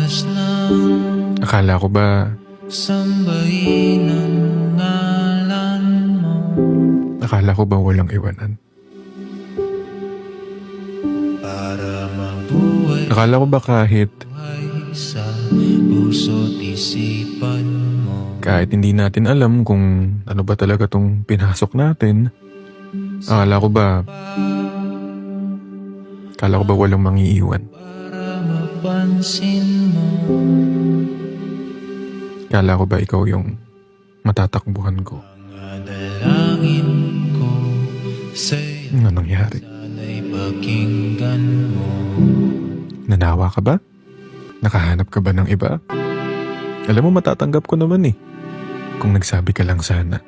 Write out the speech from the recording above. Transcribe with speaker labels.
Speaker 1: oras lang
Speaker 2: Akala ko ba,
Speaker 1: sambahin ang ngalan mo.
Speaker 2: akala ko ba walang iwanan?
Speaker 1: Para mabuhay
Speaker 2: Akala ko ba kahit
Speaker 1: sa puso't isipan mo.
Speaker 2: kahit hindi natin alam kung ano ba talaga tong pinasok natin, akala ko ba walang mangiiwan?
Speaker 1: Para mapansin mo.
Speaker 2: Akala ko ba ikaw yung matatakbuhan ko?
Speaker 1: Mga dalangin ko sa'yo,
Speaker 2: Ano nangyari?
Speaker 1: sana'y pakinggan mo.
Speaker 2: Nanawa ka ba? Nakahanap ka ba ng iba? Alam mo, matatanggap ko naman eh. Kung nagsabi ka lang sana.